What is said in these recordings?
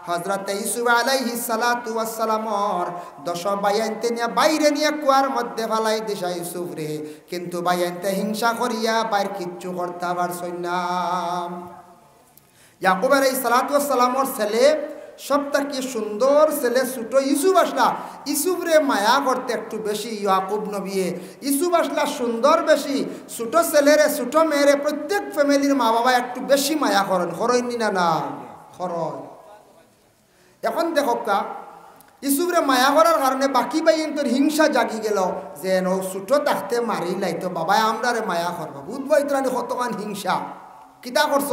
হযরতে ইউসুফ আলাইহিস সালাতু ওয়াস সালামর 10 বাইয়ানতে নিয়ে বাইরে নিয়ে কুয়ার মধ্যে ফালাই দিশা ইউসুফ রে, কিন্তু বাইয়ানতে হিংসা করিয়া বাইর কিচ্ছু করতে পারছই না। ইয়াকুব আলাইহিস সালাতু ওয়াস সালামর ছেলে সবথেকে সুন্দর ছেলে ছোট ইউসুফ আসলা, ইউসুফ রে মায়া করতে একটু বেশি ইয়াকুব নবিয়ে। ইউসুফ আসলা সুন্দর বেশি, ছোট ছেলেরে ছোট মেয়েরে প্রত্যেক ফ্যামিলির মা বাবা একটু বেশি মায়া করেন, হরইনি না না হরয়। এখন দেখো কা ইউসুফ রে মায়া করার কারণে বাকি বাইনটোর হিংসা জাগি গেল যে নো ছোট থাকতে মারি লাইতো বাবাই আমরা রে মায়া করবো, বুধবাই তোরানি কতখান হিংসা কিতা করছ।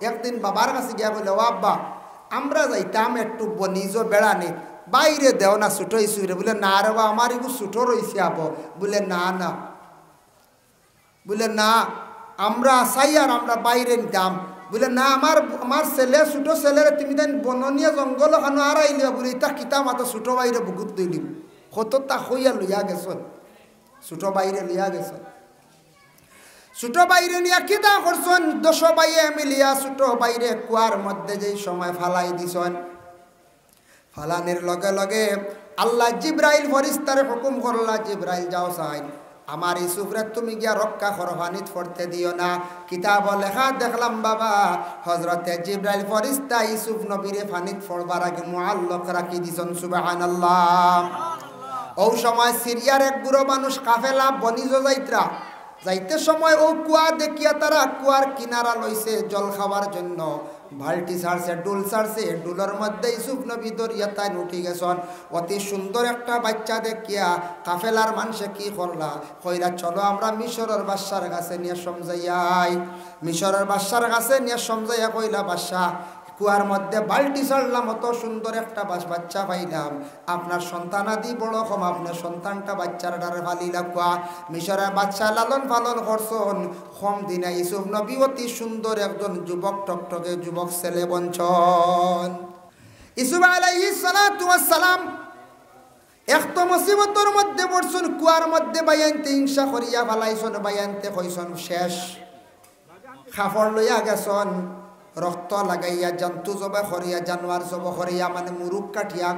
একদিন বাবার কাছে গিয়া বলে ও আব্বা আমরা যাইতাম একটু বনিজ বেড়ানি, বাইরে দেও না ছোট ইসুরে। বলে না রে বা আমার এগুলো ছোট রয়েছে আবো। বলে না না, বলে না আমরা চাই আর আমরা বাইরে নিতাম। বলে না আমার ছেলে ছোট ছেলেরে তুমি দেন বননীয় জঙ্গল খানো আর আইলিয়া বলে ইতা কিতা মাতো ছোট বাইরে বুকুত দিলিম কত তা হইয়া লইয়া গেছ, ছোট বাইরে লইয়া গেছ। ছোট বাইরে নিয়ে কিতা করছেন 10 বাইয়ে মিলিয়া ছোট বাইরে কুয়ার মধ্যে যেই সময় ফালাই দিছেন, ফালানের লগে লগে আল্লাহ জিব্রাইল ফেরেশতারে হুকুম করলা, জিব্রাইল যাও চাই আমার ইউসুফরে তুমি গিয়া রক্ষা করো, পানিত পড়তে দিও না। কিতাব লেখা দেখলাম বাবা হযরতে জিব্রাইল ফেরেশতা ইউসুফ নবীরে পানিত পড়বার আগে মুআল্লাক রাখি দিছেন। সুবহানাল্লাহ। ও সময় সিরিয়ার এক বুড়ো মানুষ কাফেলা বনিজ যাইত্রা যাইতে সময় ও কুয়া দেখিয়া তারা কুয়ার কিনারা লইছে জল খাওয়ার জন্য, বালতি ছাড়ছে ডুল ছাড়ছে, ডুলের মধ্যে ইউসুফ নবী দরিয়া তাই উঠি গেছেন। অতি সুন্দর একটা বাচ্চা দেখিয়া কাফেলার মানুষে কি করলা কইরা চলো আমরা মিশরের বাদশার কাছে নিয়ে সমঝাইয়াই। মিশরের বাদশার কাছে নিয়ে সমঝাইয়া কইলা বাদশা কুয়ার মধ্যে বালতি ছাড়লাম, অত সুন্দর একটা বাচ্চা পাইলাম, আপনার সন্তানাদি বড় কম, আপনার সন্তানটা বাচ্চার ডারে ফালিলা কুয়া। মিশরের বাচ্চা লালন পালন করছেন, কম দিনে ইউসুফ নবী অতি সুন্দর একজন যুবক টকটকে যুবক ছেলে বঞ্চন। ইউসুফ আলাইহিস সালাতু ওয়াস সালাম এত মুসিবতের মধ্যে পড়ছেন, কুয়ার মধ্যে বাইয়ানতে হিংসা করিয়া ফালাইছেন, বাইয়ানতে কইছেন শেষ, খাফড় লইয়া গেছেন, রক্ত লাগাইয়া জন্তু জবা করিয়া জানোয়ার জব করিয়া মানে মুরুখ কাঠিয়া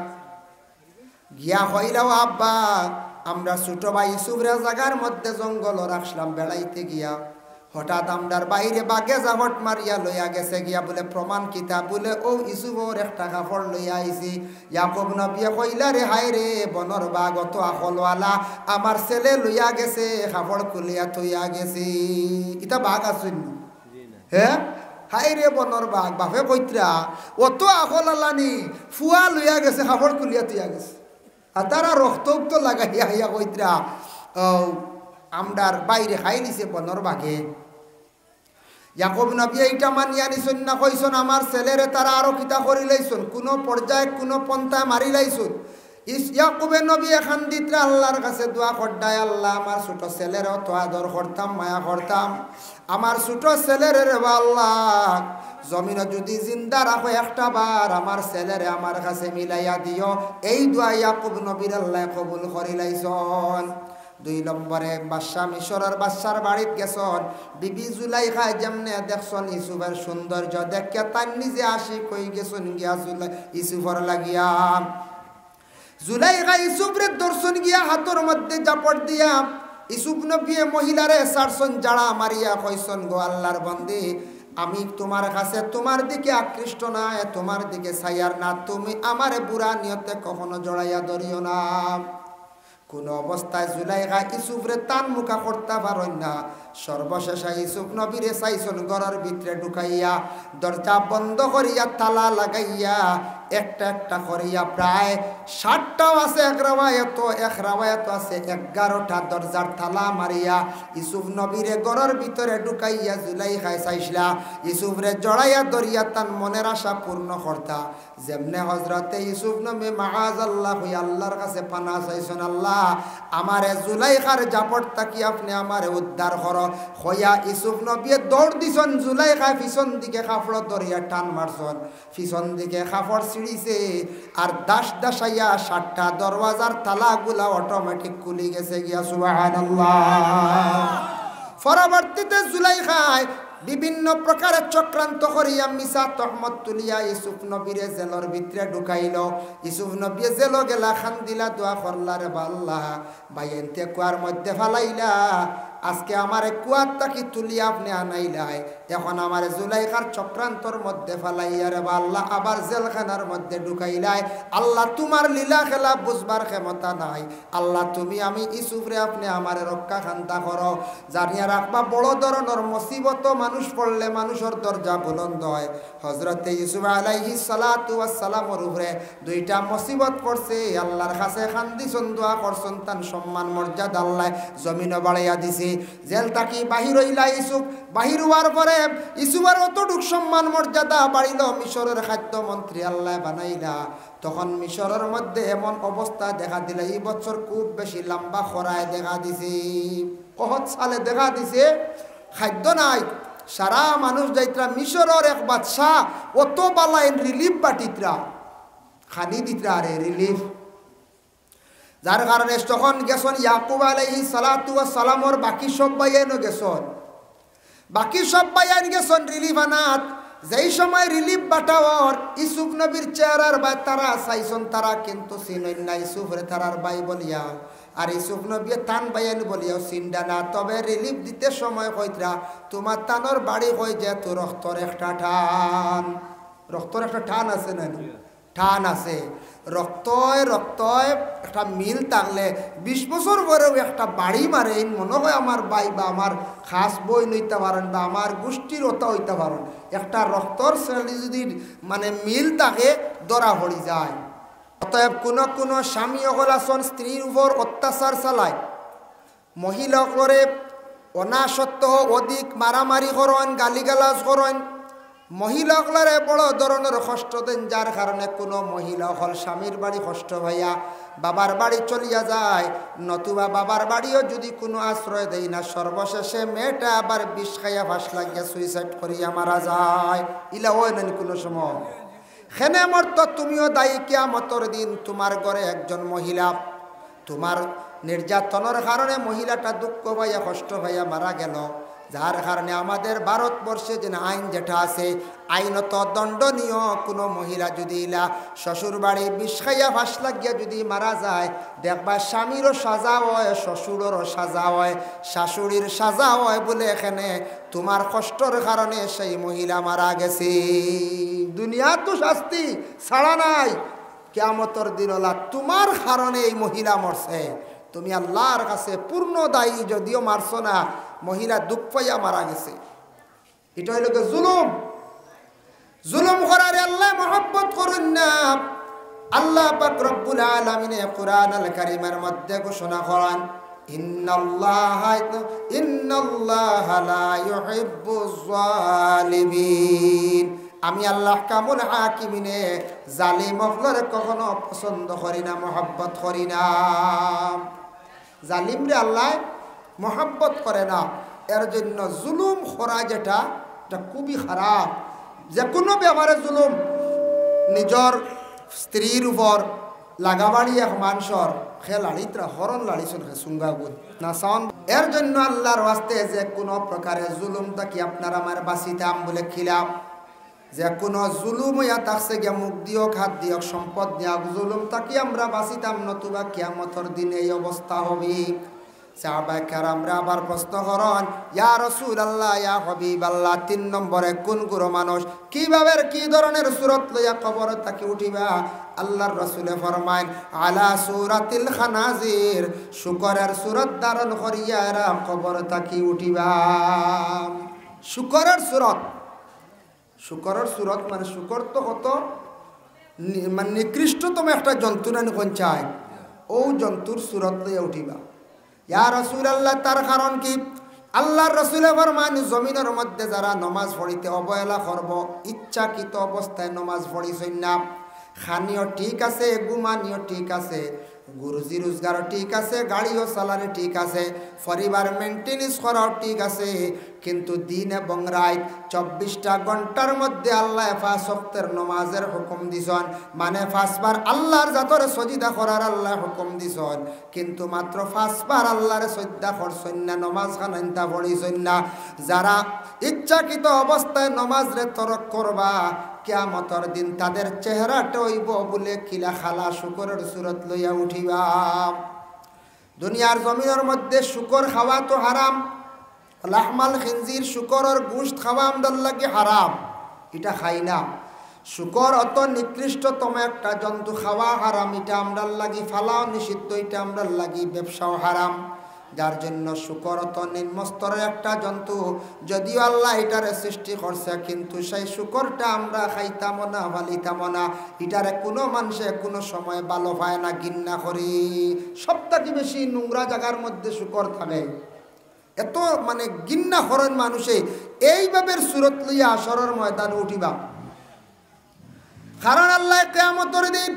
গিয়া হইলাও আব্বা আমরা ছোট ভাই ইউসুফের জায়গার মধ্যে জঙ্গল রাখলাম বেড়াইতে গিয়া, হঠাৎ আমরার বাইরে বাগে জাহট মারিয়া লইয়া গেছে গিয়া বলে প্রমাণ কিতা বলে ও ইউসুফর একটা কাপড় লইয়া আইছি। ইয়াকুব নবী কইলা রে হায় রে বনর বাঘ অত আকলওয়ালা আমার ছেলে লইয়া গেছে কাপড় খুলিয়া থইয়া গেছি। ইতা বাঘ আসুন হ্যাঁ, হাই রে বনর বাঘ বাপে কইত্রা অত আকল আলানি ফুয়া লইয়া গেছে কাপড় খুলিয়া তুইয়া গেছে, আর তারা রক্ত উক্ত লাগাইয়া হাইয়া কইত্রা আমরার বাইরে খাই নিছে বনর বাঘে। ইয়াকুব নবী এইটা মানিয়া নিছেন না, কইছেন আমার ছেলেরে তারা আরো কিতা করি লাইছেন, কোনো পর্যায়ে কোনো পন্থায় মারি লাইছেন। ইয়াকুবে নবী এখান দিত্রা আল্লাহর কাছে দোয়া করডায় আল্লাহ আমার ছোট ছেলের অত আদর করতাম মায়া করতাম, আমার ছোট ছেলের রে আল্লাহ জমিনে যদি জিন্দা রাখো একটা বার আমার ছেলেরে আমার কাছে মিলাইয়া দিও। এই দোয়া ইয়াকুব নবীর আল্লাহ কবুল করি লাইছেন। 2 নম্বরে বাদশা মিশরের বাদশার বাড়িতে গেছেন, বিবি জুলাইখা যেমনে দেখছেন ইউসুফের সৌন্দর্য দেখিয়া তার নিজে আশিক হয়ে গেছেন গিয়া ইউসুফর লাগিয়া। জুলাইখা ইউসুফের দর্শন গিয়া হাতের মধ্যে জাপট দিয়া ইউসুফ নবী মহিলারে সারসন জাড়া মারিয়া কইছেন গো আল্লাহর বন্দী আমি তোমার কাছে তোমার দিকে আকৃষ্ট না, তোমার দিকে ছায়ার না, তুমি আমারে বুড়া নিয়তে কখনো জড়াইয়া ধরিও না। কোন অবস্থায় জুলাইখা ইউসুফরে তান মুখা করতে পারেন না। সর্বশেষে ইউসুফ নবীরে চাইছেন ঘরের ভিতরে ঢুকাইয়া দরজা বন্ধ করিয়া তালা লাগাইয়া একটা একটা করিয়া প্রায় 60টাও আছে এক রাওয়ায়াত আছে 11টা দরজার তালা মারিয়া ইউসুফ নবীরে ঘরের ভিতরে ঢুকাইয়া জুলাইখায় চাইছিলা ইউসুফরে জড়াইয়া ধরিয়া তার মনের আশা পূর্ণ করতা। যেমনে হযরতে ইউসুফ নবী মাআযাল্লাহ হই আল্লাহর কাছে পানা চাইছেন, আল্লাহ আমারে জুলাইখার জাপট থাকি আপনি আমারে উদ্ধার কর হইয়া ইউসুফ নবী দৌড় দিছেন। জুলাইখা পিছন দিকে কাপড় ধরিয়া টান মারছেন, পিছন দিকে কাপড় ছিঁড়িছে আর দাস দাসাইয়া 60টা দরওয়াজার তালাগুলা অটোমেটিক খুলে গেছে গিয়া। সুবহানাল্লাহ। পরবর্তীতে জুলাইখায় বিভিন্ন প্রকারের চক্রান্ত করিয়া মিসা তহমত তুলিয়া ইউসুফ নবীরে জেলর ভিতরে ঢুকাইল। ইউসুফ নবী জেল গেলা খান দিলা দোয়া করলারে বাল্লাহ বাইনতে কুয়ার মধ্যে ফালাইলা, আজকে আমার কুয়ার তাকি তুলিয়া আপনি আনাইলাই, এখন আমার জুলাইখার চক্রান্তর মধ্যে ফালাইয়ারে বাল্লাহ আবার জেলখানার মধ্যে ঢুকাইলাই। আল্লাহ তোমার লীলা খেলা বুঝবার ক্ষমতা নাই, আল্লাহ তুমি আমি ইউসুফরে আপনি আমার রক্ষা খান্তা করো। জানিয়া রাখবা বড় ধরনের মুসিবত মানুষ পড়লে মানুষের দরজা বুলন্দ হয়। হযরতে ইউসুফ আলাইহিস সালাতু ওয়াস সালামের উপরে দুইটা মুসিবত পড়ছে, আল্লাহর কাছে খান্দিছন দোয়া করছন, তান সম্মান মর্যাদা আল্লাহ জমিনে বাড়াইয়া দিছে। জেল থাকি বাহির হইলা ইউসুফ, বাহির হওয়ার পরে ইউসুফের অতটুক সম্মান মর্যাদা বাড়িল, মিশরের খাদ্য মন্ত্রী আল্লাহ বানাইলা। তখন মিশরের মধ্যে এমন অবস্থা দেখা দিল, এই বছর খুব বেশি লম্বা খরায় দেখা দিছে, কহত সালে দেখা দিছে, খাদ্য নাই। সারা মানুষ যাইতরা মিশরের এক বাদশাহ অত বালাইন রিলিফ বাটিতরা খানি দিতরা রে রিলিফ, যার কারণে তখন গেছন ইয়াকুব আলাইহিস সালাতু ওয়াস সালামর বাকি সব বাইয়ানো গেছন, বাকি সব বাইয়ান গেছন রিলিফ আনাত। যেই সময় রিলিফ বাটাওয়ার ইউসুফ নবীর চেহারার বাই তারা চাইছন, তারা কিন্তু চিনেন না ইউসুফরে তারার বাই বলিয়া, আর ইউসুফ নবী তান বাইয়ান বলিয়াও চিন্তা না। তবে রিলিফ দিতে সময় কইতরা তোমার তানোর বাড়ি কই যে তো রক্তর একটা টান, রক্তর একটা টান আছে না, টান আছে, রক্তয় রক্তয় একটা মিল থাকলে 20 বছর পরেও একটা বাড়ি মারে, মনে হয় আমার বাই বা আমার খাস বই নইতে পারেন বা আমার গোষ্ঠীর ওটা হইতে পারেন, একটা রক্তর শৈলী যদি মানে মিল থাকে ধরা পড়ি যায়। অতএব কোনো স্বামী অকল আসন স্ত্রীর উপর অত্যাচার চালায়, মহিলা করে অনাসত্ত্ব অধিক মারামারি করেন, গালিগালাজ করেন, মহিলাগুলারে বড় ধরনের কষ্ট দেন, যার কারণে কোনো মহিলা হল স্বামীর বাড়ি কষ্ট ভাইয়া বাবার বাড়ি চলিয়া যায়, নতুবা বাবার বাড়িও যদি কোনো আশ্রয় দেয় না, সর্বশেষে মেয়েটা আবার বিষ খাইয়া ফাঁস লাগিয়া সুইসাইড করিয়া মারা যায়। ইলা হয় না কোনো সময় খেনে মরত তুমিও দায়ী কিয়ামতের দিন। তোমার ঘরে একজন মহিলা তোমার নির্যাতনের কারণে মহিলাটা দুঃখ ভাইয়া কষ্ট ভাইয়া মারা গেল, যার কারণে আমাদের ভারতবর্ষে যে আইন যেটা আছে আইনত দণ্ডনীয়, কোনো মহিলা যদি ইলা শ্বশুর বাড়ি বিষ খাইয়া ফাঁস লাগিয়া যদি মারা যায়, দেখবা স্বামীরও সাজা হয়, শ্বশুরেরও সাজা হয়, শাশুড়ির সাজা হয়, বলে এখানে তোমার কষ্টর কারণে সেই মহিলা মারা গেছে। দুনিয়া তো শাস্তি ছাড়া নাই, কিয়ামতের দিন হলা তোমার কারণে এই মহিলা মরছে, তুমি আল্লাহর কাছে পূর্ণ দায়ী, যদিও মারছো না, মহিলা দুঃখ পাইয়া মারা গেছে। এটা হইল জুলুম, জুলুম করারে আল্লাহ মহব্বত করুন না। আল্লাহ পাক রব্বুল আলামিন কুরআন আল কারীমের মধ্যে ঘোষণা করেন, ইন্নাল্লাহা লা ইউহিব্বুজ জালিমিন, আমি আল্লাহ কামুল হাকিমিনে জালিম হকলরে কখনো পছন্দ করি না, মহব্বত করি না। জালিমরে আল্লাহ মহব্বত করে না, এর জন্য জুলুম করা যেটা খুবই খারাপ। যে কোনো ব্যাপারে জুলুম, নিজর স্ত্রীর উপর লাগাবাড়ি এক মানুষের খে লাড়িতরা হরণ লাড়িছন খে সুঙ্গাগুদ না সাউন। এর জন্য আল্লাহর ওয়াস্তে যে কোনো প্রকারে জুলুম তাকি আপনার আমার বাঁচিতাম বলে খিলাম। যে কোনো জুলুম হইয়া থাকছে গিয়া মুখ দিয়ক হাত দিয়ক সম্পদ দিয়ক জুলুম তাকি আমরা বাঁচিতাম, নতুবা কিয়ামতের দিনে এই অবস্থা হবে। সাহাবায়ে কেরামরা আবার প্রশ্ন করেন, ইয়া রাসূলুল্লাহ, ইয়া হাবিবাল্লাহ, 3 নম্বরে কোন গুরু মানুষ কিভাবে কি ধরনের সূরত লইয়া কবর তাকি উঠিবা? আল্লাহর রাসূলে ফরমায়, আলা সূরাতিল খানাজির, শুকরের সূরত ধারণ করিয়া এরা কবর তাকি উঠিবা। শুকরের সূরত, শুকরের সূরত মানে শুকর তো কত মানে নিকৃষ্টতম একটা জন্তু না কোন চায়, ও জন্তুর সূরত লইয়া উঠিবা। ইয়া রাসূলুল্লাহ, তার কারণ কি? আল্লাহর রাসূলে ফরমান, জমিনের মধ্যে যারা নামাজ পড়িতে অবহেলা করব, ইচ্ছাকৃত অবস্থায় নামাজ পড়িছেন না, খানিও ঠিক আছে, ঘুমানিও ঠিক আছে, রুজি রোজগার ঠিক আছে, গাড়িও চালানো ঠিক আছে, পরিবার মেনটেনেন্স করাও ঠিক আছে, কিন্তু দিন এবং রাত 24টা ঘন্টার মধ্যে আল্লাহ 5 ওয়াক্তের নামাজের হুকুম দিছেন, মানে 5 বার আল্লাহর জাতরে সজিদা করার আল্লাহ হুকুম দিছেন, কিন্তু মাত্র 5 বার আল্লাহর সজদা করছেন না, নামাজ খানাইতা পড়িছেন না। যারা ইচ্ছাকৃত অবস্থায় নামাজরে তরক করবা, কিয়ামতের দিন তাদের চেহারাটা হইব বলে কিলা খালা শুকরের সুরত লইয়া উঠিবা। দুনিয়ার জমিনের মধ্যে শুকর খাওয়া তো হারাম, লাহমাল খিনজির শুকরের গোশত খাওয়া আমদার লাগে হারাম, এটা খাই না। শুকর অত নিকৃষ্টতম একটা জন্তু, খাওয়া হারাম, এটা আমরার লাগি ফালাও নিষিদ্ধ, এটা আমরার লাগি ব্যবসাও হারাম। যার জন্য শুকর অত নিম্নস্তরের একটা জন্তু, যদিও আল্লাহ এটারে সৃষ্টি করছে, কিন্তু সেই শুকরটা আমরা খাইতাম না, ভালিতাম না, এটারে কোনো মানুষে কোনো সময় ভালো পায় না, ঘৃণা করি। সবথেকে বেশি নোংরা জায়গার মধ্যে শুকর থাকে, এত মানে ঘৃণা করেন মানুষে। এইভাবে সুরত লইয়া আসরের ময়দানে উঠিবা, কারণ আল্লাহ কিয়ামতের দিন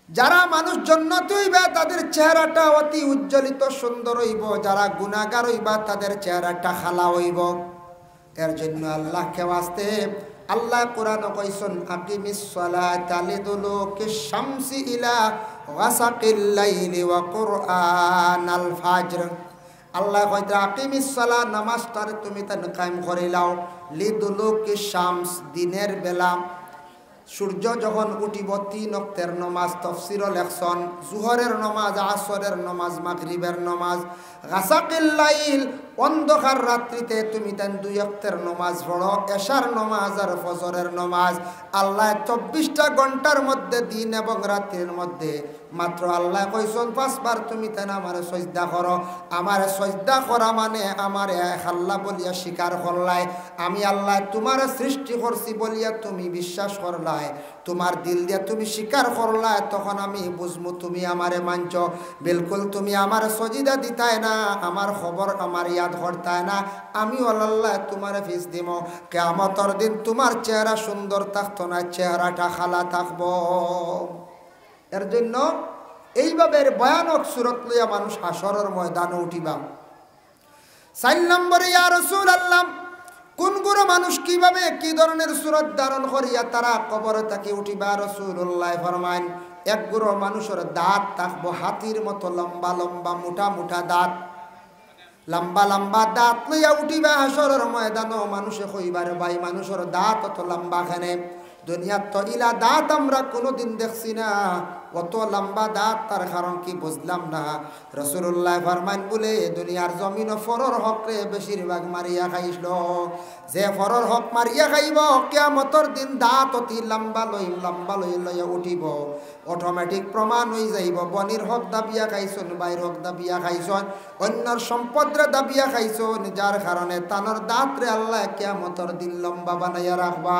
যারা মানুষ জান্নাতে হইবা তাদের চেহারাটা অতি উজ্জ্বলিত সুন্দর হইব, যারা গুনাহগার হইবা তাদের চেহারাটা খালা হইব। এর জন্য আল্লাহকে ওয়াস্তে আল্লাহ কোরআন কইছেন, আকিমিস সালাতা লিদুলুকিশ শামসি ইলা গাসাকিল লাইলি ওয়া কুরআনাল ফাজর। আল্লাহ কইতা আকিমিস সালাত, নামাজটারে তুমি তান কায়েম করে লাও, লিদুলুকিশ শামস, দিনের বেলা সূর্য যখন উঠিব 3 ওয়াক্তের নামাজ তাফসীর লেখছেন, জোহরের নামাজ, আসরের নামাজ, মাগরিবের নামাজ, গাসাকিল লাইল, অন্ধকার রাত্রিতে তুমি তান 2 ওয়াক্তের নামাজ পড়ো, এশার নামাজ আর ফজরের নামাজ। আল্লাহ 24টা ঘন্টার মধ্যে, দিন এবং রাতের মধ্যে মাত্র আল্লাহ কইছেন 5 বার তুমি তান আমারে সজদা করো। আমারে সজদা করা মানে আমারে আল্লাহ বলিয়া স্বীকার করলাই, আমি আল্লাহ তোমার সৃষ্টি করছি বলিয়া তুমি বিশ্বাস করলাই, তোমার দিল দিয়া তুমি স্বীকার করলাই, তখন আমি বুঝবো তুমি আমারে মানছ। বিলকুল তুমি আমার সজিদা দিতাই না, আমার খবর আমার ইয়াদ করতাই না, আমি আল্লাহ তোমার ফিস দিব। কিয়ামতের দিন তোমার চেহারা সুন্দর থাকতো না, চেহারাটা খালা থাকবো। এর জন্য এইভাবে ভয়ানক সুরত লইয়া মানুষ হাসরের ময়দানে উঠিবা। 4 নম্বরে, ইয়া রাসূলুল্লাহ, কোন কোন মানুষ কিভাবে কি ধরনের সুরত ধারণ করিয়া তারা কবরে থেকে উঠিবা? রাসূলুল্লাহ ফরমায়, এক গুরু মানুষের দাঁত থাকবো হাতির মতো লম্বা লম্বা, মোটা মোটা দাঁত, লম্বা লম্বা দাঁত লইয়া উঠিবা হাসরের ময়দানে। মানুষে কইবারে ভাই মানুষের দাঁত অত লম্বা খানে, দুনিয়ার তো ইলা দাঁত আমরা কোনোদিন দেখছি না, অত লম্বা দাঁত, তার কারণ কি বুঝলাম না। রাসূলুল্লাহ ফরমান, বলে দুনিয়ার জমিন ফরর হকরে বেশিরভাগ মারিয়া খাইছিল, যে ফরর হক মারিয়া খাইব কিয়ামতের দিন দাঁত অতি লম্বা লইয়া উঠিব, অটোমেটিক প্রমাণ হয়ে যাইব বনির হক দাবিয়া খাইছন, বাইর হক দাবিয়া খাইছন, অন্যর সম্পদরে দাবিয়া খাইছন, যার কারণে তানোর দাঁতরে আল্লাহ কিয়ামতের দিন লম্বা বানাইয়া রাখবা।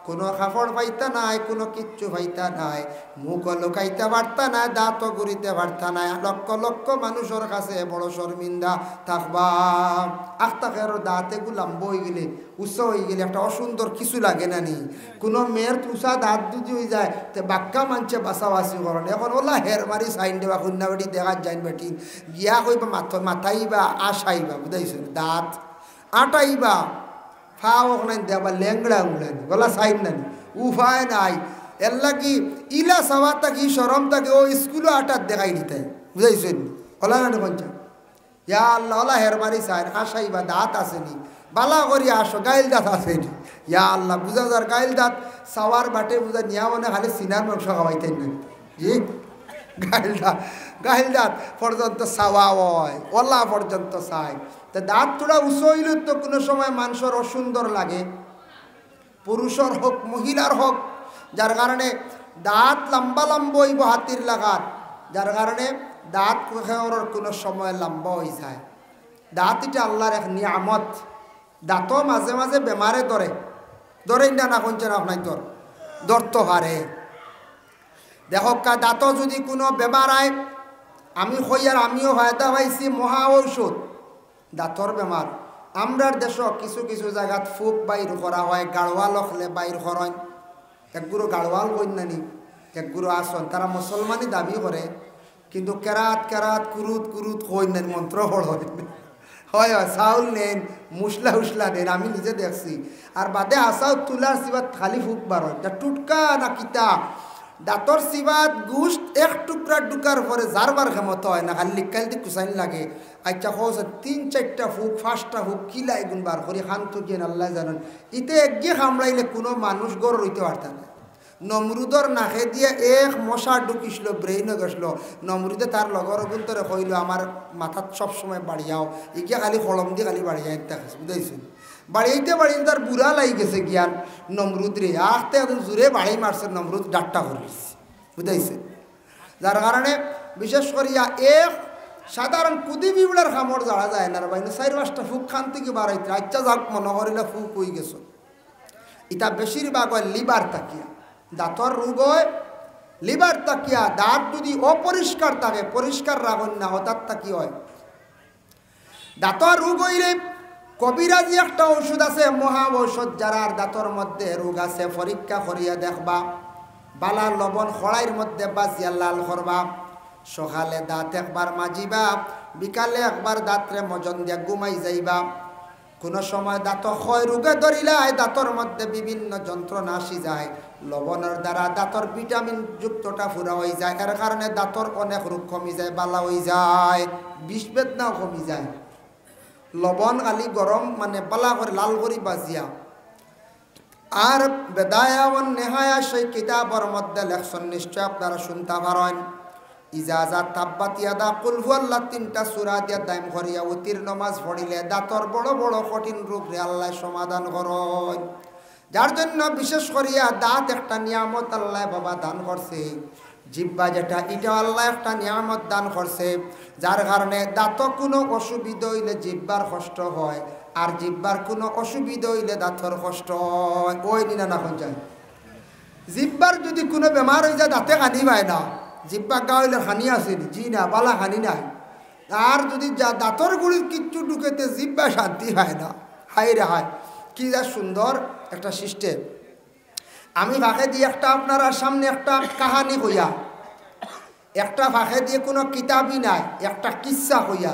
কোনো কাপড় পাইতা নাই, কোনো কিচ্ছু পাইতা নাই, মুখ লুকাইতে পারতা না, দাঁতও গুড়িতে পারতা না, লক্ষ লক্ষ মানুষের কাছে বড় শর্মিন্দা থাকবা। আখতাকের দাঁতে গুলাম বই গেলে, উৎসাহ হয়ে গেলে একটা অসুন্দর কিছু লাগে না নি? কোনো মেয়ের তুষা দাঁত যদি হয়ে যায় তো বাক্কা মানছে বাসাবাসি করেন, এখন ওলা হের মারি সাইন দেবা, কন্যা বেটি দেখা যাইন বেটি গিয়া কইবা মাথাইবা আশাইবা, বুঝাইছ, দাঁত আটাইবা, ফাও ওখানে দেবা ল্যাংড়া উড়ান গলা সাইন নানি, উপায় নাই। এর লাগি ইলা সাওয়া থাকি সরম থাকে, ও স্কুলও আটার দেখাই দিতে, বুঝাইছেন? ওলা না পঞ্চা, ইয়া আল্লাহ, ওলা হের মারি সাইন আশাইবা, দাঁত আসেনি বালা করি আসো, গাইল দাঁত আসেনি, ইয়া আল্লাহ বুঝা যার গাইল দাঁত সাওয়ার বাটে বুঝা নিয়া মানে খালি সিনার মাংস খাওয়াইতেন না, জি গাইল দাঁত পর্যন্ত চাওয়া হয়, ওলা পর্যন্ত চাই। তা দাঁত তোরা উঁচু হইলে তো কোনো সময় মানুষের অসুন্দর লাগে, পুরুষের হোক মহিলার হোক, যার কারণে দাঁত লম্বা লম্বা হইব হাতির লাগাত, যার কারণে দাঁত কোনো সময় লম্বা হয়ে যায়। দাঁত এটা আল্লাহর এক নিয়ামত, দাঁতও মাঝে মাঝে বেমারে ধরে না কোনছেন আপনার ধরতে পারে। দেখো দাঁতও যদি কোনো বেমার আয়, আমি কই আর আমিও ফায়দা পাইছি মহা ঔষধ দাঁতর বেমার। আমরার দেশ কিছু কিছু জায়গাত ফুক বাইর করা হয়, গাড়োয়াল হলে বাইর করেন, একগুলো গাড়োয়াল কইনানি একগুলো আসন, তারা মুসলমানই দাবি করে, কিন্তু কেরাত কেরাত কুরুত কুরুত কই নেন মন্ত্র হল হয় হয় চাউল নেন মুসলা উসলা নেন আমি নিজে দেখছি আর বাদে আসাও তুলার সিবাত খালি ফুক বার হয় টুটকা না কিতা দাঁতর সিবাত গুস্ত এক টুকরা টুকার পরে যারবার ক্ষমতা হয় না খালি লিকাল দি কুসাইন লাগে আচ্ছা হোস 3-4টা ফুক 5টা ফুক কিলা এগুন বার করে খান তো কেন আল্লাহ জানেন ইতে একগে খামড়াইলে কোনো মানুষ গড় রইতে পারত না নমরুদর নাকে দিয়ে এক মশা ঢুকিছিল ব্রেইনে গেছিল নমরুদে তার লগর গুন্তরে কইল আমার মাথাত সবসময় বাড়িয়াও ইকে খালি কলম দিয়ে খালি বাড়িয়া দেখাস বুঝাইছেন বাড়িতে বাড়িয়ে তার বুড়া লাগি গেছে জ্ঞান নমরুদ রে আস্তে জোরে বাড়ি মারছে নমরুদ ডাট্টা করিস বুঝাইছে যার কারণে বিশেষ করিয়া এক সাধারণ কুদি বিবলার খামড় যাওয়া যায় না বাইন 4-5টা ফুক খান থেকে বাড়াইতে আচ্ছা যাক মনে করিলে ফুক হয়ে গেছ এটা বেশিরভাগ হয় লিভার তাকিয়া দাঁতর রোগ হয় লিভার তাকিয়া দাঁত যদি অপরিষ্কার থাকে পরিষ্কার রাখুন না হঠাৎ তাকি হয় দাঁতর রোগ হইলে কবিরাজি একটা ওষুধ আছে মহা ঔষধ যারার দাঁতর মধ্যে রোগ আছে পরীক্ষা করিয়া দেখবা বালা লবণ খড়াইয়ের মধ্যে বাজিয়া লাল করবা সকালে দাঁত একবার মাজিবা বিকালে একবার দাঁতরে মজন দিয়া ঘুমাই যাইবা কোনো সময় দাঁত ক্ষয় রোগে ধরিলাই দাঁতর মধ্যে বিভিন্ন যন্ত্রণা আসি যায় লবণের দ্বারা দাঁতর ভিটামিন যুক্তটা পুরা হয়ে যায় এর কারণে দাঁতর অনেক রোগ কমি যায় বালা হয়ে যায় বিষ বেদনাও কমি যায় লবণ আলি গরম মানে বালা করে লাল করি বাজিয়া আর বেদায়া ও নেহায়া সেই কিতাবের মধ্যে লেখছেন নিশ্চয় আপনারা শুনতে পারেন ইজাজাত তাব্বাত ইয়াদা কুল হুয়াল্লাহ 3টা সূরা দিয়া দাইম করিয়া উতির নামাজ পড়িলে দাঁতর বড় বড় কঠিন রোগ রে আল্লাহ সমাধান করেন যার জন্য বিশেষ করিয়া দাঁত একটা নিয়ামত আল্লাহ বাবা দান করছে জিহ্বা যেটা এটা আল্লাহ একটা নিয়ামত দান করছে যার কারণে দাঁত কোনো অসুবিধা হইলে জিহ্বার কষ্ট হয় আর জিহ্বার কোনো অসুবিধা হইলে দাঁতর কষ্ট হয় ওই নিনা না কোন যায় জিহ্বার যদি কোনো বেমার হয়ে যায় দাঁতে কানি পায় না জিহ্বা গা হইলে হানি আছে জি না বালা হানি নাই আর যদি দাঁতর গুড়ির কিচ্ছু ঢুকেতে জিহ্বা শান্তি হয় না হাই রে হায় কি যা সুন্দর একটা সিস্টেম আমি ভাষে দিয়ে একটা আপনারা সামনে একটা কাহানি হইয়া একটা ভাষে দিয়ে কোনো কিতাবই নাই একটা কিচ্ছা হইয়া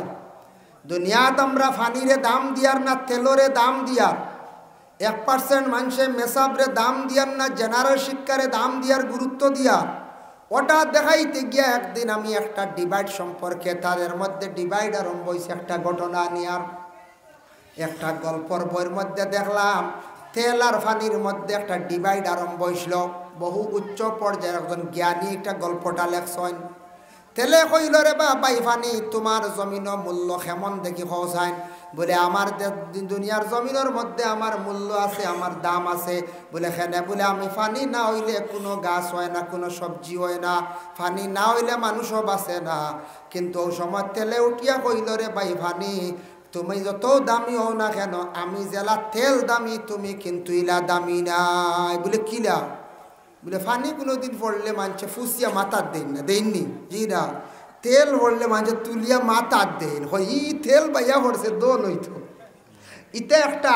দুনিয়াত আমরা ফানিরে দাম দিয়ার না তেলরে দাম দিয়ার 1% মানুষে মেসাবরে দাম দিয়ার না জেনারেল শিক্ষারে দাম দিয়ার গুরুত্ব দিয়ার ওটা দেখাইতে গিয়া একদিন আমি একটা ডিভাইড সম্পর্কে তাদের মধ্যে ডিভাইড আরম্ভ হয়েছে একটা ঘটনা নিয়ার একটা গল্পর বইয়ের মধ্যে দেখলাম তেল আর ফানির মধ্যে একটা ডিভাইড আরম্ভ হয়েছিল বহু উচ্চ পর্যায়ের একজন জ্ঞানী একটা গল্পটা লেখছেন তেলে কইল রে বাই ফানি তোমার জমিন মূল্য কেমন দেখি খসাইন বলে আমার দুনিয়ার জমিনের মধ্যে আমার মূল্য আছে আমার দাম আছে বলে খেনে বলে আমি ফানি না হইলে কোনো গাছ হয় না কোনো সবজি হয় না ফানি না হইলে মানুষও বাঁচে না কিন্তু ওই সময় তেলে উঠিয়া কইল রে বাই ফানি তুমি যত দামি হও না কেন আমি জেলা তেল দামি তুমি কিন্তু ইলা দামি নাই বলে কিলা বলে ফানি কোনোদিন পড়লে মানুষে ফুসিয়া মাথার দেন না দেননি জি না তেল পড়লে মানুষে তুলিয়া মাথার দেন হয় ই তেল বাইয়া পড়ছে দোন হইতো ইতে একটা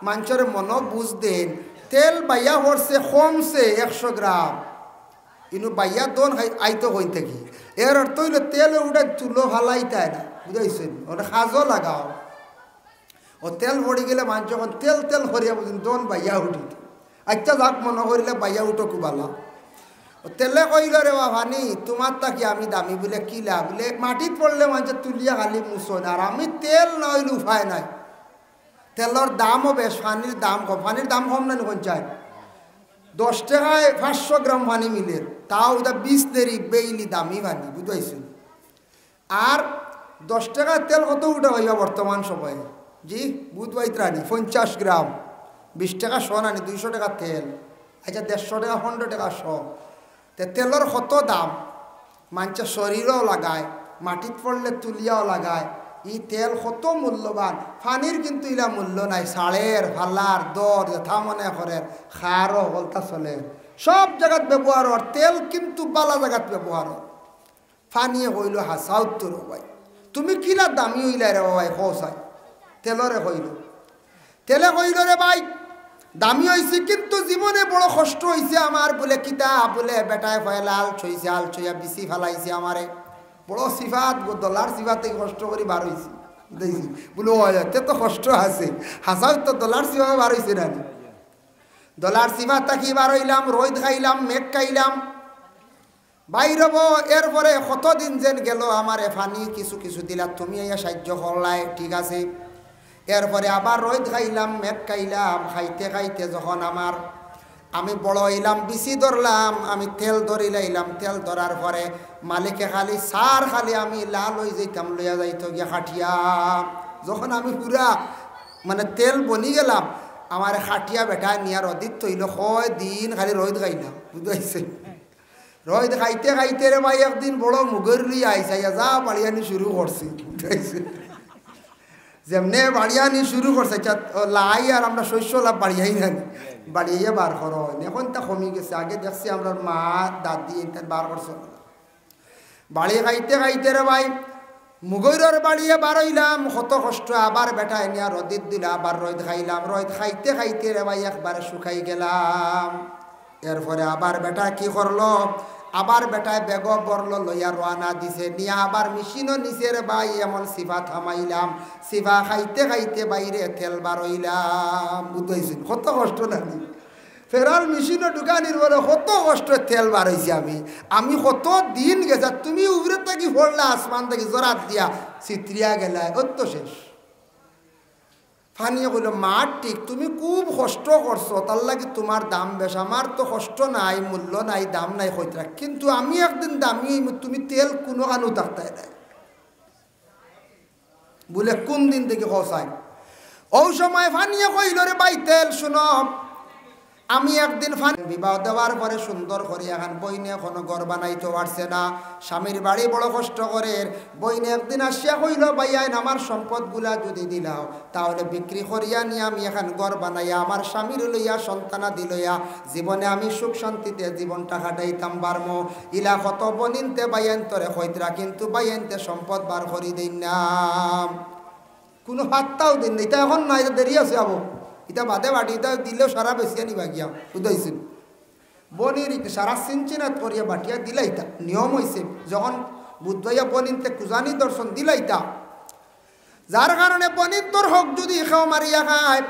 মানুষের মন বুঝ দেন তেল বাইয়া পড়ছে কমছে 100 গ্রাম ইনু বাইয়া দোন আইতো হই থাকি এর অর্থ হইল তেল উঠে তুলো ভালাইতায় না বুঝাইছেন ওটা সাজও লাগাও ও তেল পড়ে গেলে মানুষ যখন তেল তেল করিয়া বুঝুন দোন বাইয়া উঠিত আচ্ছা যাক মনে করিলে বাইয়া উঠো কুবালা ও তেলে কইল রে বাবানি তোমার তাকি আমি দামি বলে কিলা বলে মাটিত পড়লে মানুষের তুলিয়া খালি মুছন আর আমি তেল না হইলে উপায় নাই তেলের দামও বেশ পানির দাম কম পানির দাম কম না পঞ্চায়েত 10 টাকায় 500 গ্রাম পানি মিলের তাও এটা 20 দেরি বেইলি দামি পানি বুঝাইছেন আর 10 টাকার তেল কত উঠে হইবা বর্তমান সময়ে জি বুধবাইত রানি 50 গ্রাম 20 টাকা শো নানি 200 টাকা তেল আচ্ছা 150 টাকা 100 টাকা শো তেলের কত দাম মানুষের শরীরও লাগায় মাটিত পড়লে তুলিয়াও লাগায় ই তেল কত মূল্যবান পানির কিন্তু ইলা মূল্য নাই সাড়ের ফালার দর যথা মনে করেন খারও বলতা চলে সব জায়গাত ব্যবহার হর তেল কিন্তু বালা জায়গাত ব্যবহার হর পানিয়ে হইল হাসাও তোর ভাই তুমি কিলা দামি হইলা রে ভাই হসাই তেলরে হইল তেলে হইল রে ভাই দামি হয়েছে কিন্তু জীবনে বড় কষ্ট হয়েছে আমার বলে কিতা বলে বেটায় ফয়লা আল ছইছে আল ছইয়া বিসি ফেলাইছে আমারে বড় সিফাত দলার সিফাতে কষ্ট করে বার হয়েছি দেখছি বলে ও এতে তো কষ্ট আছে হাসাও তো দলার সিফা বার হয়েছে না দলার সিফাত থাকি বার হইলাম রোদ খাইলাম মেঘ খাইলাম বাইরব এরপরে কতদিন যেন গেল আমার ফানি কিছু কিছু দিলা তুমি এই সাহায্য করলাই ঠিক আছে এরপরে আবার রোদ খাইলাম মেঘ খাইলাম খাইতে খাইতে যখন আমার আমি বড় হইলাম বিচি ধরলাম আমি তেল ধরি লাইলাম তেল ধরার পরে মালিকে খালি সার খালি আমি লাল হয়ে যাইতাম লইয়া যাইতো গিয়া খাটিয়া যখন আমি পুরা মানে তেল বনি গেলাম আমার খাটিয়া বেটা নিয়া রদিত তৈল কয় দিন খালি রোদ খাইলাম বুঝতে রোদ খাইতে খাইতে রে ভাই একদিন বড় মুগের লিয়ে আইসা যা বাড়িয়ানি শুরু করছি বুঝতে যেমনে বাড়িয়ানি শুরু করছে লাই আর আমরা শস্য লাভ বাড়িয়াই না বাড়িয়ে বার করা হয় এখন তা কমে গেছে আগে দেখছি আমরা মা দাদি বার করছে বাড়ি খাইতে খাইতে রে ভাই মুগৈরের বাড়িয়ে বার হইলাম কত কষ্ট আবার বেটা এনিয়া রদিত দিলা আবার রোদ খাইলাম রোদ খাইতে খাইতে রে ভাই একবারে শুকাই গেলাম এরপরে আবার বেটা কি করলো আবার বেটায় বেগ বরলো লইয়া রওনা দিছে নিয়া আবার মেশিনও নিচের ভাই এমন সিফা থামাইলাম সিফা খাইতে খাইতে বাইরে তেল বার হইলাম বুঝতেছি কত কষ্ট নাকি ফেরার মেশিনও ঢুকানির বলে কত কষ্ট তেল বার হয়েছি আমি কত দিন গেছে তুমি উপরে থাকি পড়লা আসমান থেকে জরাত দিয়া চিত্রিয়া গেলা অত শেষ ফানিয়ে কইল মা ঠিক তুমি খুব কষ্ট করছো তার লাগে তোমার দাম বেশ আমার তো কষ্ট নাই মূল্য নাই দাম নাই হইতরা কিন্তু আমি একদিন দামি তুমি তেল কোনো কানু থাকতে নাই বলে কোন দিন থেকে কসাই ওই সময় ফানিয়ে কইল রে ভাই তেল শুনো আমি একদিন বিবাহ দেওয়ার পরে সুন্দর করে এখন বইনে এখনো ঘর বানাইতে পারছে না স্বামীর বাড়ি বড় কষ্ট করে বইনে একদিন আসিয়া কইল ভাইয়াইন আমার সম্পদগুলা যদি দিলাও তাহলে বিক্রি করিয়া নিয়ে আমি এখন ঘর বানাইয়া আমার স্বামীর লইয়া সন্তানাদি লইয়া জীবনে আমি সুখ শান্তিতে জীবনটা কাটাইতাম পারমো ইলা কত বনিনতে বাইয়ান তরে হইতরা কিন্তু বাইয়ানতে সম্পদ বার করি দিন না কোনো হাতটাও দিন এটা এখন না এটা দেরি আছে আবো এটা বাদে বাটি এটা দিলেও সারা বেশিয়া নিবা গিয়া বুঝাইছিল বনির সারা সিনচিনাত করিয়া বাটিয়া দিলাইতা নিয়ম হয়েছে যখন বুধবাইয়া বনিনতে কুজানি দর্শন দিলাইতা যার কারণে বনির তোর হক যদি খেও মারিয়া খায়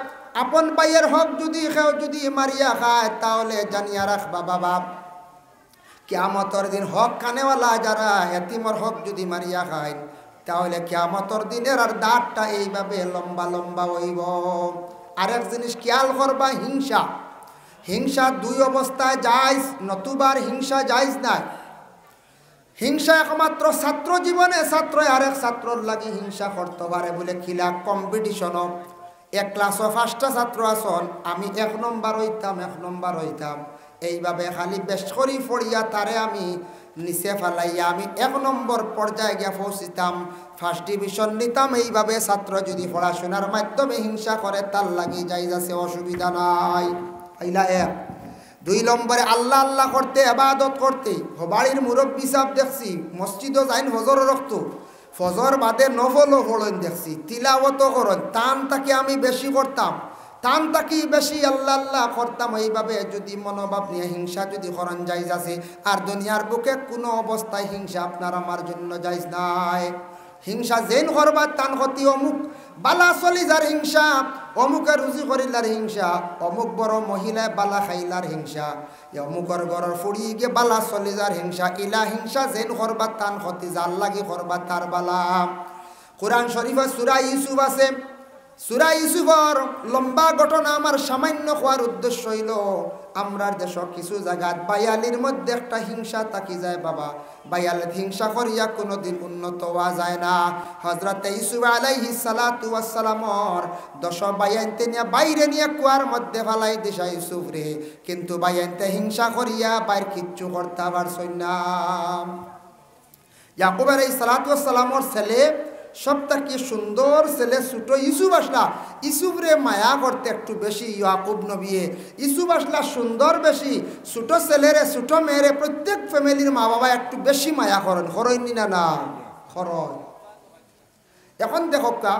আপন ভাইয়ের হক যদি খেও যদি মারিয়া খায় তাহলে জানিয়া রাখবা বাবা কিয়ামতের দিন হক খানেওয়ালা যারা এতিমর হক যদি মারিয়া খায় তাহলে কিয়ামতের দিনের আর দাঁতটা এইভাবে লম্বা লম্বা হইব আরেক জিনিস খেয়াল করবা হিংসা হিংসা দুই অবস্থায় যাইজ নতুবার হিংসা যাইজ নাই হিংসা একমাত্র ছাত্র জীবনে ছাত্র আরেক ছাত্রর লাগে হিংসা করতে পারে বলে খিলা কম্পিটিশন এক ক্লাসও 5টা ছাত্র আসন আমি 1 নম্বর হইতাম এইভাবে খালি বেশ করি পড়িয়া তারে আমি নিচে ফেলাইয়া আমি 1 নম্বর পর্যায়ে গিয়ে পৌঁছিতাম ফার্স্ট ডিভিশন নিতাম এইভাবে ছাত্র যদি পড়াশোনার মাধ্যমে হিংসা করে তার লাগি যাই যাচ্ছে অসুবিধা নাই আইলা 1 2 নম্বরে আল্লাহ আল্লাহ করতে ইবাদত করতে বাড়ির মুরব্বী সাহেব দেখছি মসজিদও যাইন ফজর রক্ত ফজর বাদে নফলও পড়েন দেখছি তিলাওয়াত করেন তান তাকে আমি বেশি করতাম তান তাকি বেশি আল্লাহ আল্লাহ করতাম এইভাবে যদি মনোভাব নিয়ে হিংসা যদি করেন যাইজ আছে আর দুনিয়ার বুকে কোনো অবস্থায় হিংসা আপনার আমার জন্য যাইজ নাই হিংসা যেন করবার তান হতি অমুক বালা চলি যার হিংসা অমুকে রুজি করিলার হিংসা অমুক বড় মহিলায় বালা খাইলার হিংসা অমুকর ঘরের ফুড়ি গিয়ে বালা চলি যার হিংসা ইলা হিংসা যেন করবার তান হতি যার লাগি করবার তার বালা কোরআন শরীফে সূরা ইউসুফ আছে সূরা ইউসুফের লম্বা ঘটনা আমার সামান্য হওয়ার উদ্দেশ্য হইল আমরার দেশ কিছু জায়গায় বায়ালির মধ্যে একটা হিংসা থাকি যায় বাবা বায়ালে হিংসা করিয়া কোনোদিন উন্নত হওয়া যায় না হযরত ইউসুফ আলাইহিস সালাতু ওয়াস সালামর 10 বায়ানতে নিয়ে বাইরে নিয়ে কুয়ার মধ্যে ফেলাই দিশা ইউসুফ রে কিন্তু বায়ানতে হিংসা করিয়া বাইর কিচ্ছু করতে পারছই না ইয়াকুব আলাইহিস সালাতু ওয়াস সালামর ছেলে সবথেকে সুন্দর ছেলে ছোট ইউসুফ আসলা ইউসুফ রে মায়া করতে একটু বেশি ইয়াকুব নবিয়ে ইউসুফ আসলা সুন্দর বেশি ছোট ছেলেরে ছোট মেয়েরে প্রত্যেক ফ্যামিলির মা বাবা একটু বেশি মায়া করেন হরইনি না না হরয় এখন দেখকা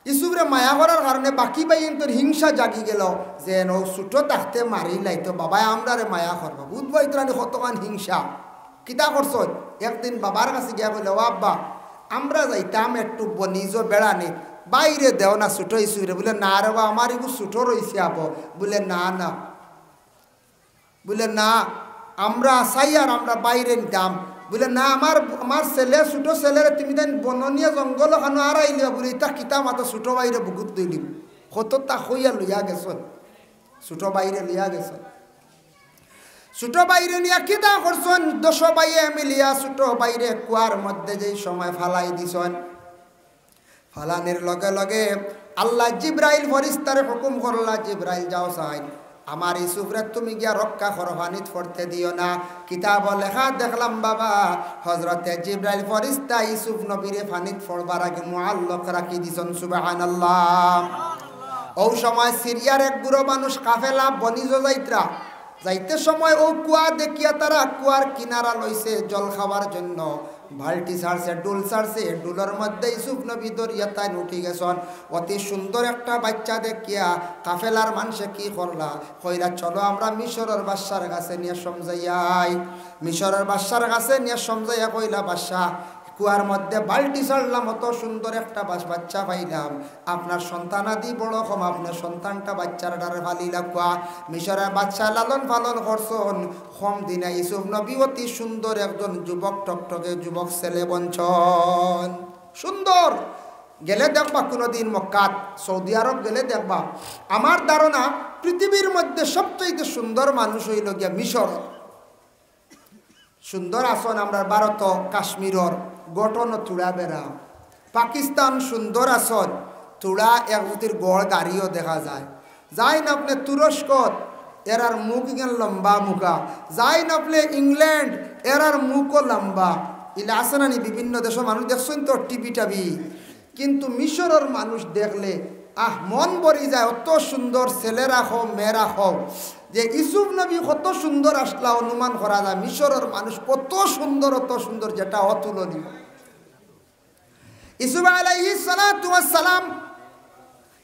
ইউসুফ রে মায়া করার কারণে বাকি বাইন্তর হিংসা জাগি গেল যে ছোট থাকতে মারি লাইতো বাবা আমরা রে মায়া করবো বুধবাই তোরানি কতক্ষণ হিংসা কিতা করছ? একদিন বাবার কাছে গিয়া কইল, ও আব্বা আমরা যাইতাম একটু বনিজ বেড়ানি, বাইরে দেও না ছোটো ইস্যুরে। বলে না রে বা আমার এগুলো ছোটো রয়েছে আবো। বলে না না, বলে না আমরা চাই আর আমরা বাইরে নিতাম। বলে না আমার আমার ছেলে ছোটো ছেলেরে তুমি দেন বননীয় জঙ্গল খানো আর আইলে বলে ইতা কিতা মাতো ছোটো বাইরে বুকুত দিলিম কত তা হইয়া লইয়া গেছ, ছোটো বাইরে লইয়া গেছ। ছোটো বাইরে নিয়া কিতা করছেন? 10 বাইয়ে মিলিয়া ছোটো বাইরে কুয়ার মধ্যে যেই সময় ফালাই দিছেন, ফালানির লগে লগে আল্লাহ জিব্রাইল ফরিস্তারে হুকুম করলা, জিব্রাইল যাও চাই আমার ইউসুফরে তুমি গিয়া রক্ষা করো, পানিত পড়তে দিও না। কিতাব লেখা দেখলাম বাবা হজরতে জিব্রাইল ফরিস্তা ইউসুফ নবীরে পানিত পড়বার আগে মুআল্লাক রাখি দিছেন। সুবহানাল্লাহ। ও সময় সিরিয়ার এক বুড়ো মানুষ কাফেলা বনিজ যাইত্রা যাইতে সময় ও কুয়া দেখিয়া তারা কুয়ার কিনারা লইছে জল খাওয়ার জন্য। বালটি ছাড়ছে, ডুল ছাড়ছে, ডুলের মধ্যে ইউসুফ নবী দরিয়া তাই উঠি গেছেন। অতি সুন্দর একটা বাচ্চা দেখিয়া কাফেলার মানুষে কি করলা, কইরা চলো আমরা মিশরের বাদশার কাছে নিয়ে সমঝাইয়াই। মিশরের বাদশার কাছে নিয়ে সমঝাইয়া কইলা, বাদশা কুয়ার মধ্যে বালটি ছাড়লাম, অত সুন্দর একটা বাচ্চা পাইলাম, আপনার সন্তানাদি বড় কম, আপনার সন্তানটা বাচ্চার ডারে ফালি লাগবা। মিশরের বাচ্চা লালন পালন করছন, কম দিনে ইউসুফ নবী অতি সুন্দর একজন যুবক টকটকে যুবক ছেলে বঞ্চন সুন্দর। গেলে দেখবা কোনোদিন মক্কাত সৌদি আরব গেলে দেখবা, আমার ধারণা পৃথিবীর মধ্যে সবচেয়ে সুন্দর মানুষ হইল গিয়া মিশর। সুন্দর আসন আমরা ভারত কাশ্মীরর গঠন তুড়া বেড়া। পাকিস্তান সুন্দর আসন তুড়া একজুতির গড় গাড়িও দেখা যায়। যাই না আপনি তুরস্ক এরার মুখ গেল লম্বা মুখা, যাই না আপনি ইংল্যান্ড এরার মুখও লম্বা। ইলা আছে না বিভিন্ন দেশের মানুষ দেখছেন তো টিভি টাবি, কিন্তু মিশরের মানুষ দেখলে মন ভরি যায়। অত সুন্দর ছেলেরা হোক মেয়েরা হোক, যে ইউসুফ নবী কত সুন্দর আসলা অনুমান করা যায়। মিশরের মানুষ কত সুন্দর, অত সুন্দর যেটা অতুলনীয়। ইউসুফ আলাইহিস সালাতু ওয়াস সালাম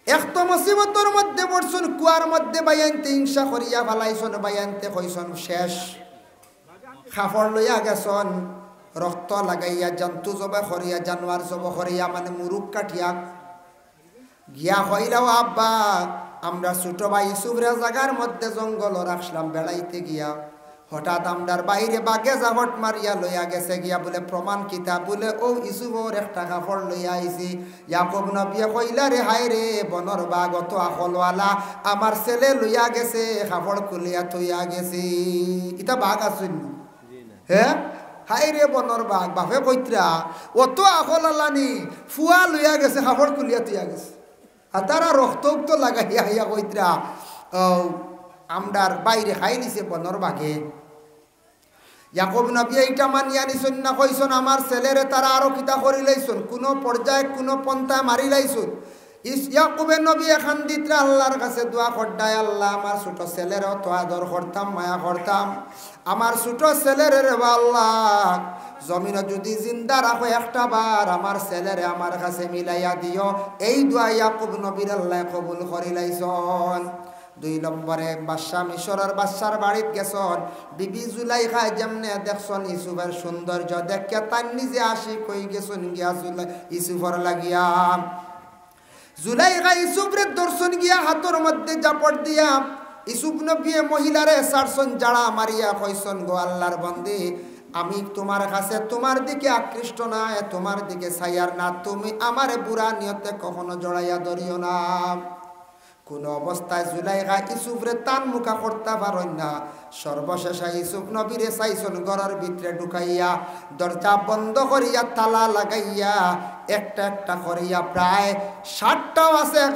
একতো মুসিবতের মধ্যে পড়ছন, কুয়ার মধ্যে বাইয়ানতে হিংসা করিয়া ফালাইছন, বাইয়ানতে কইছন শেষ। খাফর লইয়া গেছন, রক্ত লাগাইয়া জন্তু জবে করিয়া জানোয়ার জব করিয়া মানে মুরুখ কাটিয়া গিয়া হইলাও আব্বা আমরা ছোট ভাই ইউসুফরে জায়গার মধ্যে জঙ্গল রাখলাম বেড়াইতে গিয়া, হঠাৎ আমরার বাইরে বাগে জাহট মারিয়া লইয়া গেছে গিয়া বলে প্রমাণ কিতা বলে ও ইউসুফর একটা কাপড় লইয়া আইছি। ইয়াকুব নবিয়ে কইলা রে হায় রে বনর বাঘ অত আখলওয়ালা আমার ছেলে লইয়া গেছে, কাপড় খুলিয়া থইয়া গেছি। ইতা বাঘ আসুন হ্যাঁ, হাই রে বনর বাঘ বাপে কইত্রা অত আখলালানি ফুয়া লইয়া গেছে, কাপড় খুলিয়া থইয়া গেছে। আর তারা রক্ত উক্ত লাগাইয়া হাইয়া কইত্রা আমরার বাইরে খাই নিছে বনর বাঘে। ইয়াকুব নবী এইটা মানিয়া নিছন না, কইছন আমার ছেলেরে তারা আরো কিতা করি লাইছন, কোনো পর্যায়ে কোনো পন্থা মারি লাইছন। ইয়াকুবের নবী এখান দিত্রা আল্লাহর কাছে দোয়া করডায়, আল্লাহ আমার ছোট ছেলের অত আদর করতাম মায়া করতাম, আমার ছোট ছেলের রে আল্লাহ জমিন যদি জিন্দা রাখো একটা বার আমার ছেলেরে আমার কাছে মিলাইয়া দিও। এই দোয়া ইয়াকুব নবীর আল্লাহ কবুল করি লাইছন। 2 নম্বরে বাদশা মিশরের বাদশার বাড়িত গেছন, বিবি জুলাইখা যেমনে দেখছন ইউসুফের সৌন্দর্য দেখে তার নিজে আসি কই গেছন গিয়া ইউসুফর লাগিয়া। জুলাইখা ইউসুফরে দর্শন গিয়া হাতর মধ্যে জাপট দিয়া ইউসুফ নবী মহিলারে সারসন জাড়া মারিয়া কইছন গো আল্লাহর বন্দী আমি তোমার কাছে তোমার দিকে আকৃষ্ট না, তোমার দিকে ছায়ার না, তুমি আমারে বুড়া নিয়তে কখনো জড়াইয়া ধরিও না। কোন অবস্থায় জুলাইখা ইউসুফরে তান মুখা করতে পারেন না। সর্বশেষে ইউসুফ নবীরে চাইছন ঘরের ভিতরে ঢুকাইয়া দরজা বন্ধ করিয়া তালা লাগাইয়া একটা একটা করিয়া প্রায় 60টাও আছে এক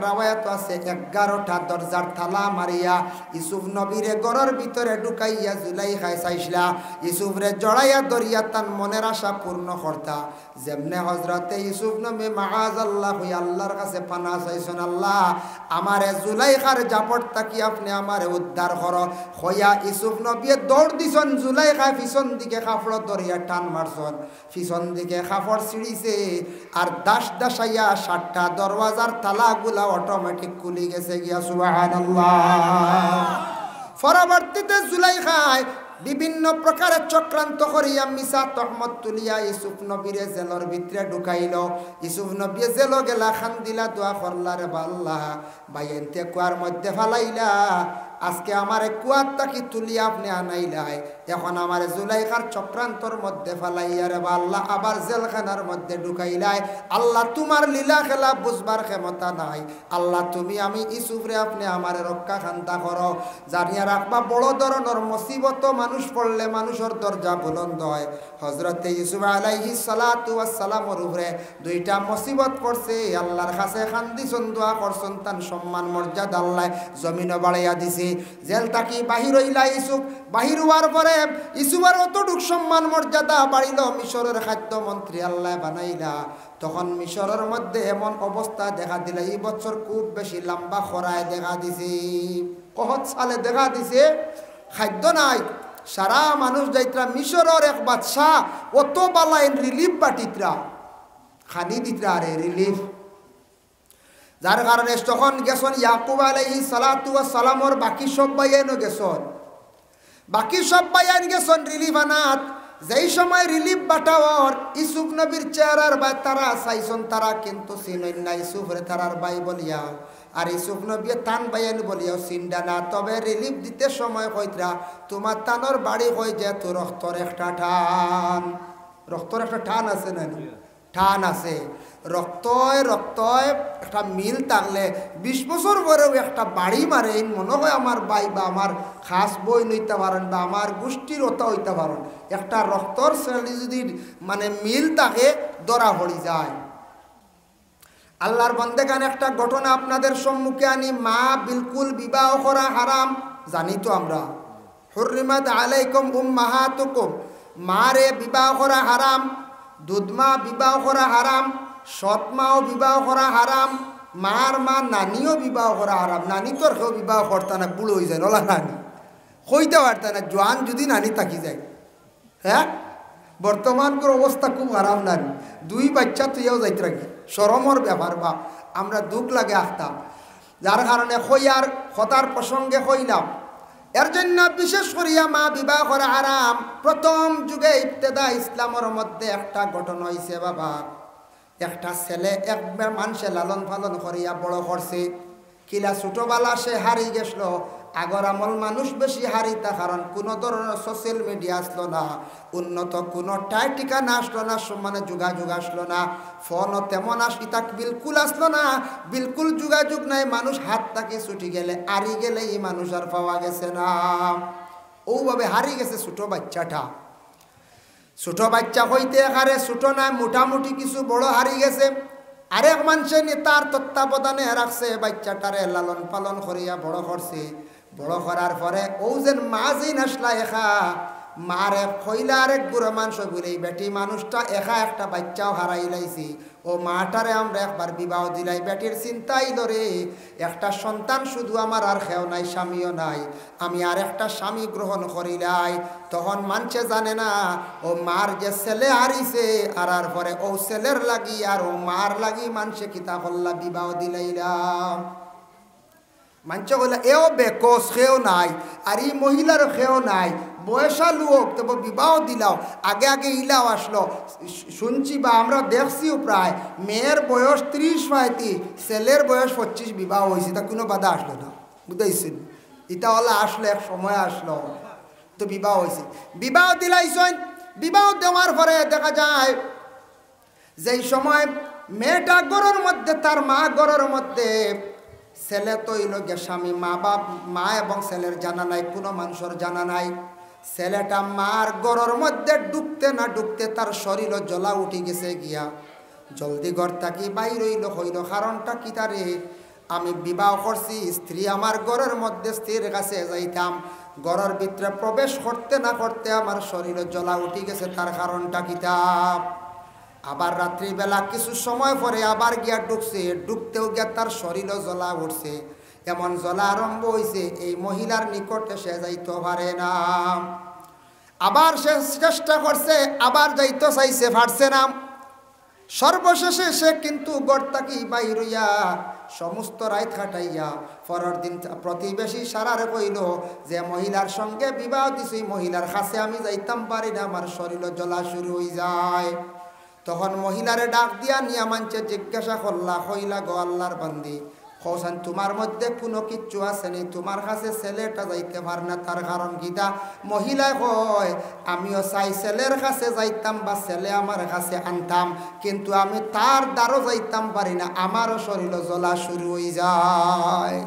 রাওয়ায়াত আছে 11টা দরজার তালা মারিয়া ইউসুফ নবীরে ঘরের ভিতরে ঢুকাইয়া জুলাইখায় চাইছিলা ইউসুফরে জড়াইয়া ধরিয়া তার মনের আশা পূর্ণ করতা। যেমনে হজরতে ইউসুফ নবী মাআযাল্লাহ হইয়া আল্লাহর কাছে পানা চাইছেন, আল্লাহ আমারে জুলাইখার জাপট তাকি আপনি আমারে উদ্ধার করো হইয়া ইউসুফ নবী দৌড় দিছন। জুলাইখা পিছন দিকে কাপড় ধরিয়া টান মারছন, পিছন দিকে কাপড় ছিড়িছে আর দাসাইয়া 60টা দরওয়াজার তালাগুলা অটোমেটিক খুলে গেছে গিয়া। সুবহানাল্লাহ। পরবর্তীতে জুলাইখায় বিভিন্ন প্রকারের চক্রান্ত করিয়া মিসা তহমত তুলিয়া ইউসুফ নবীরে জেলর ভিতরে ঢুকাইল। ইউসুফ নবী জেল গেলা খান দিলা দোয়া করলা রে আল্লাহ বাইনতে কুয়ার মধ্যে ফালাইলা, আজকে আমার কুয়ার তাকি তুলিয়া আপনি আনাইলাই, এখন আমার জুলাইখার চক্রান্তর মধ্যে ফালাইয়া রে আল্লাহ আবার জেলখানার মধ্যে ঢুকাইলাই। আল্লাহ তোমার লীলা খেলা বুঝবার ক্ষমতা নাই। আল্লাহ তুমি আমি ইউসুফরে আপনি আমার রক্ষা খান্তা করো। জানিয়া রাখবা বড় ধরনের মুসিবত মানুষ পড়লে মানুষের দরজা বুলন্দ হয়। হযরতে ইউসুফ আলাইহিস সালাতু ওয়াস সালামের উপরে দুইটা মুসিবত পড়ছে, আল্লাহর কাছে খান্দিছন দোয়া করছন, তার সম্মান মর্যাদা আল্লাহ জমিনে বাড়াইয়া দিছে। জেল থাকি বাহির হইলা ইউসুফ, বাহির হওয়ার পরে ইউসুফের অতটুক সম্মান মর্যাদা বাড়িল, মিশরের খাদ্যমন্ত্রী আল্লাহ বানাইলা। তখন মিশরের মধ্যে এমন অবস্থা দেখা দিল, এই বছর খুব বেশি লম্বা খরায় দেখা দিছে, কহত সালে দেখা দিছে, খাদ্য নাই। সারা মানুষ যাইতরা মিশরের এক বাদশাহ অত বালাইন রিলিফ বাটিতরা খানি দিতরা আরে রিলিফ, যার কারণে তখন গেছন ইয়াকুব আলাইহিস সালাতু ওয়াস সালামর বাকি সব বাইয়ানো গেছন, বাকি সব বাইয়ান গেছন রিলিফ আনাত। যেই সময় রিলিফ বাটাওয়ার ইউসুফ নবীর চেহারার বাই তারা চাইছন, তারা কিন্তু চিনইন না ইউসুফরে তারার বাই বলিয়া, আর ইউসুফ নবী তান বাইয়ান বলিয়াও চিন্তা না। তবে রিলিফ দিতে সময় কইতরা তোমার তানোর বাড়ি হয়ে যে তো রক্তর একটা টান, রক্তর একটা টান আছে না, টান আছে, রক্তয় রক্তয় একটা মিল থাকলে 20 বছর পরেও একটা বাড়ি মারে, মনে হয় আমার ভাই বা আমার খাস বই নইতে পারেন বা আমার গোষ্ঠীর ওটা হইতে পারেন, একটা রক্তর শ্রেণী যদি মানে মিল থাকে ধরা পড়ি যায়। আল্লাহর বন্দেগান একটা ঘটনা আপনাদের সম্মুখে আনি। মা বিলকুল বিবাহ করা হারাম, জানি তো আমরা, হুররিমাত আলাইকুম উম্মাহাতুকুম, মারে বিবাহ করা হারাম, দুধমা বিবাহ করা হারাম, সৎমাও বিবাহ করা হারাম, মার মা নানিও বিবাহ করা হারাম। নানি তোর কেউ বিবাহ করতে না, বুড়ো হয়ে যায়, ওলা নানি কইতে পারত না, জোয়ান যদি নানি থাকি যায়। হ্যাঁ, বর্তমানকার অবস্থা খুব হারাম। নানি 2 বাচ্চা তুইও যাইতে রাখি, শরমর ব্যাপার বা আমরা দুঃখ লাগে আখতাম, যার কারণে হইয়ার হতার প্রসঙ্গে হইলাম। এর জন্য বিশেষ করিয়া মা বিবাহ করা হারাম। প্রথম যুগে ইবতেদা ইসলামের মধ্যে একটা ঘটনা হয়েছে বাবা, একটা ছেলে একবার মানুষে লালন পালন করিয়া বড় করছে, কিলা ছোটবেলা সে হারিয়ে গেছিল। আগর আমল মানুষ বেশি হারিতা, কারণ কোনো ধরনের সোশ্যাল মিডিয়া আসলো না, উন্নত কোনো টাই ঠিকানা আসলো না, মানে যোগাযোগ আসলো না, ফোনও তেমন আসিতা বিলকুল আসলো না, বিলকুল যোগাযোগ নাই। মানুষ হাত তাকে ছুটি গেলে হারি গেলে এই মানুষ আর পাওয়া গেছে না, ওভাবে হারিয়ে গেছে ছোট বাচ্চাটা। ছোট বাচ্চা হইতে এখানে ছোট নাই, মোটামুটি কিছু বড় হারিয়ে গেছে। আরেক মানুষে তার তত্ত্বাবধানে রাখছে, বাচ্চাটারে লালন পালন করিয়া বড় করছে। বড় করার পরে ও যেন মা যেই নাসলা একা মারে খইলা আরেক বুড়ো মানুষ বলে বেটি মানুষটা একা একটা বাচ্চাও হারাই লাইছি, ও মাটারে আমরা একবার বিবাহ দিলাই। বেটির চিন্তাই ধরে একটা সন্তান শুধু আমার আর খেও নাই, স্বামীও নাই, আমি আর একটা স্বামী গ্রহণ করিলাই। তখন মানুষে জানে না ও মার যে ছেলে হারিছে, আর পরে ও ছেলের লাগি আর ও মার লাগি মানুষে কিতা করলা বিবাহ দিলাইলাম। মানুষ বললে এও বেকস খেও নাই, আর এই মহিলার খেও নাই, বয়সা লোক, তবে বিবাহ দিলাও। আগে আগে ইলাও আসলো, শুনছি বা আমরা দেখছিও প্রায় মেয়ের বয়স 30-35, ছেলের বয়স 25, বিবাহ হয়েছে, তা কোনো বাধা আসলো না, বুঝতেছেন? এটা হলো আসলো এক সময় আসলো তো বিবাহ হয়েছে। বিবাহ দিলাইছেন, বিবাহ দেওয়ার পরে দেখা যায় যেই সময় মেয়েটা গড়ের মধ্যে, তার মা গড়ের মধ্যে, ছেলে তো ইলগে স্বামী, মা এবং ছেলের জানা নাই, কোনো মানুষের জানা নাই। ছেলেটা মার গড়ের মধ্যে ঢুকতে না ঢুকতে তার শরীরও জ্বলা উঠে গেছে গিয়া, জলদি ঘর থাকি বাইর হইল। কারণটা কি? তারে আমি বিবাহ করছি, স্ত্রী আমার ঘরের মধ্যে, স্ত্রীর কাছে যাইতাম, ঘরের ভিতরে প্রবেশ করতে না করতে আমার শরীরে জ্বলা উঠে গেছে। তার কারণটা কিতাব আবার রাত্রিবেলা কিছু সময় পরে আবার গিয়া ঢুকছে, ঢুকতেও গিয়া তার শরীরও জ্বলা উঠছে। এমন জ্বলা আরম্ভ হয়েছে, এই মহিলার নিকটে সে যাইতে পারে না। আবার সে চেষ্টা করছে, আবার যাইতে চাইছে, পারছে না। সর্বশেষে সে কিন্তু ঘর থাকি বাইর হইয়া সমস্ত রাত কাটাইয়া পরের দিন প্রতিবেশী সারারে কইল যে মহিলার সঙ্গে বিবাহ দিছি মহিলার কাছে আমি যাইতাম পারি না, আমার শরীর জ্বলা শুরু হয়ে যায়। তখন মহিলারে ডাক দিয়া নিয়া মানছে জিজ্ঞাসা করলা, কইলা গো আল্লাহর বান্দি, কৌসান তোমার মধ্যে কোনো কিচ্ছু আছে নি, তোমার কাছে ছেলেটা যাইতে পার না, তার কারণ গীতা? মহিলা কয় আমিও চাই ছেলের কাছে যাইতাম বা ছেলে আমার কাছে আনতাম, কিন্তু আমি তার দ্বারও যাইতাম পারি না, আমারও শরীর জ্বলা শুরু হয়ে যায়।